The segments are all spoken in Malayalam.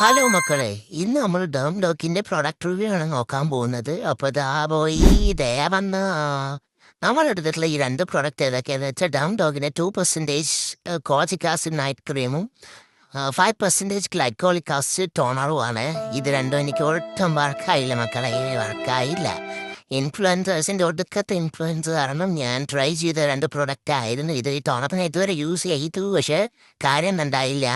ഹലോ മക്കളെ, ഇന്ന് നമ്മൾ ഡേം ഡോക്കിന്റെ പ്രൊഡക്റ്റ് റിവ്യൂ ആണ് നോക്കാൻ പോകുന്നത്. അപ്പോൾ ദാ പോയി ദേ വന്ന് നമ്മൾ എടുത്തിട്ടുള്ള ഈ രണ്ട് പ്രൊഡക്റ്റ് ഏതൊക്കെയാണെന്ന് വെച്ചാൽ ഡേം ഡോഗിന്റെ 2% കോജിക് ആസിഡ് നൈറ്റ് ക്രീമും 5% ഗ്ലൈക്കോളിക് ആസിഡ് ടോണറുമാണ്. ഇത് രണ്ടും എനിക്ക് ഒട്ടും വർക്കായില്ല മക്കളെ, വർക്കായില്ല. ഇൻഫ്ലുവൻസേഴ്സിൻ്റെ ഒടുക്കത്തെ ഇൻഫ്ലുവൻസ് കാരണം ഞാൻ ട്രൈ ചെയ്ത രണ്ട് പ്രൊഡക്റ്റ് ആയിരുന്നു ഇത്. ഈ ടോണറിനെ ഇതുവരെ യൂസ് ചെയ്തു, പക്ഷേ കാര്യം ഉണ്ടായില്ല.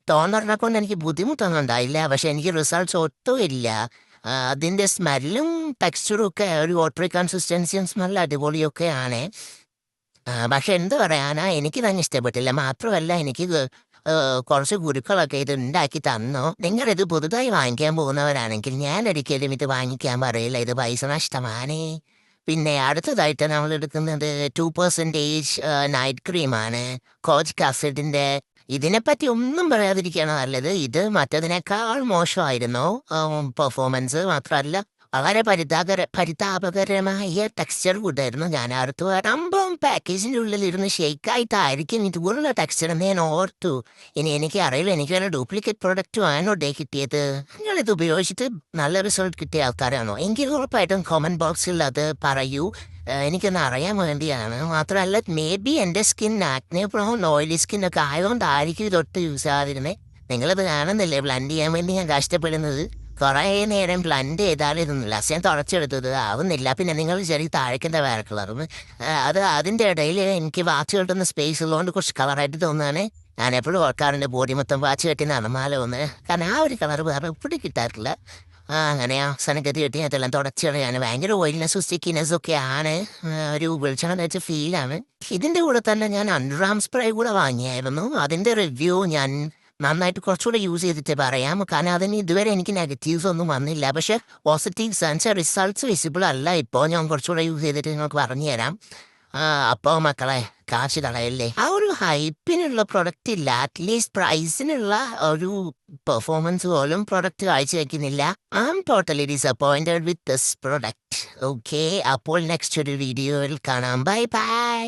ടോണറിനെ കൊണ്ട് എനിക്ക് ബുദ്ധിമുട്ടൊന്നും ഉണ്ടായില്ല, പക്ഷെ എനിക്ക് റിസൾട്ട്സ് ഒട്ടും ഇല്ല. അതിൻ്റെ സ്മെല്ലും ടെക്സ്ചറും ഒക്കെ ഒരു വാട്ടറി കൺസിസ്റ്റൻസിയും സ്മെല്ല് അടിപൊളിയൊക്കെയാണ്. പക്ഷെ എന്ത് പറയാനാ, എനിക്ക് തന്നെ ഇഷ്ടപ്പെട്ടില്ല. മാത്രമല്ല എനിക്ക് കുറച്ച് ഗുരുക്കളൊക്കെ ഇത് ഉണ്ടാക്കി തന്നു. നിങ്ങളിത് പുതുതായി വാങ്ങിക്കാൻ പോകുന്നവരാണെങ്കിൽ ഞാൻ ഒരിക്കലും ഇത് വാങ്ങിക്കാൻ പറയില്ല, ഇത് പൈസ നഷ്ടമാണ്. പിന്നെ അടുത്തതായിട്ട് നമ്മൾ എടുക്കുന്നത് 2% നൈറ്റ് ക്രീമാണ്, കോജിക് ആസിഡിൻ്റെ. ഇതിനെപ്പറ്റി ഒന്നും പറയാതിരിക്കുകയാണ് നല്ലത്. ഇത് മറ്റതിനേക്കാൾ മോശമായിരുന്നു പെർഫോമൻസ്. മാത്രമല്ല വളരെ പരിതാപകരമായ ടെക്സ്ചർ കൂട്ടായിരുന്നു. ഞാൻ അടുത്ത് വരുമ്പം പാക്കേജിൻ്റെ ഉള്ളിലിരുന്ന് ഷെയ്ക്കായിട്ടായിരിക്കും ഇതുപോലുള്ള ടെക്സ്ചർ എന്ന് ഞാൻ ഓർത്തു. ഇനി എനിക്ക് അറിയില്ല, എനിക്ക് വല്ല ഡ്യൂപ്ലിക്കേറ്റ് പ്രൊഡക്റ്റും ആണോ ഡേ കിട്ടിയത്. നിങ്ങളിത് ഉപയോഗിച്ചിട്ട് നല്ല റിസൾട്ട് കിട്ടിയ ആൾക്കാരാണോ എങ്കിൽ ഉറപ്പായിട്ടും കമൻറ്റ് ബോക്സിൽ അത് പറയൂ. എനിക്കൊന്ന് അറിയാൻ വേണ്ടിയാണ്. മാത്രമല്ല മേ ബി എൻ്റെ സ്കിൻ ആക്നെ പ്രോൺ ഓയിലി സ്കിന്നൊക്കെ ആയതുകൊണ്ടായിരിക്കും ഇതൊട്ട് യൂസ് ചെയ്യാതിരുന്നത്. നിങ്ങളിത് കാണുന്നില്ലേ, ബ്ലൻഡ് ചെയ്യാൻ വേണ്ടി ഞാൻ കഷ്ടപ്പെടുന്നത്. കുറേ നേരം ബ്ലൻഡ് ചെയ്താലും ഇതൊന്നുമില്ല. ഞാൻ തുടച്ചെടുത്തത് ആവുന്നില്ല. പിന്നെ നിങ്ങൾ ചെറിയ താഴേക്കെന്താ വേറെ കളറും അത് അതിൻ്റെ ഇടയിൽ എനിക്ക് വാച്ച് കെട്ടുന്ന സ്പേസ് ഉള്ളതുകൊണ്ട് കുറച്ച് കളറായിട്ട് തോന്നുകയാണ്. ഞാൻ എപ്പോഴും ഓർക്കാറുണ്ട് ബോഡി മൊത്തം വാച്ച് കെട്ടി നടന്നാലോ ഒന്ന്, കാരണം ആ ഒരു കളർ വേറെ എപ്പോഴും കിട്ടാറില്ല. അങ്ങനെ അവസാനം ഗതി കെട്ടി അതെല്ലാം തുടച്ച് കളയാണ്. ഭയങ്കര ഓയിൽനെസ്സും സ്റ്റിക്കിനെസ്സും ഒക്കെയാണ്. ഒരു വെളിച്ചെണ്ണ വെച്ച ഫീലാണ്. ഇതിൻ്റെ കൂടെ തന്നെ ഞാൻ അണ്ടർആം സ്പ്രേ കൂടെ വാങ്ങിയായിരുന്നു. അതിൻ്റെ റിവ്യൂ ഞാൻ നന്നായിട്ട് കുറച്ചുകൂടെ യൂസ് ചെയ്തിട്ട് പറയാം, കാരണം അതിന് ഇതുവരെ എനിക്ക് നെഗറ്റീവ്സ് ഒന്നും വന്നില്ല. പക്ഷെ പോസിറ്റീവ്സ് ആൻഡ് റിസൾട്ട്സ് വിസിബിൾ അല്ല. ഇപ്പോൾ ഞാൻ കുറച്ചുകൂടെ യൂസ് ചെയ്തിട്ട് നിങ്ങൾക്ക് പറഞ്ഞു തരാം. അപ്പോൾ മക്കളെ, കാശ് കളയല്ലേ. ആ ഒരു ഹൈപ്പിനുള്ള പ്രൊഡക്റ്റ് ഇല്ല, അറ്റ്ലീസ്റ്റ് പ്രൈസിനുള്ള ഒരു പെർഫോമൻസ് പോലും പ്രൊഡക്റ്റ് കാഴ്ചവെക്കുന്നില്ല. I am totally disappointed with this product. Okay, അപ്പോൾ നെക്സ്റ്റ് ഒരു വീഡിയോയിൽ കാണാം. Bye by.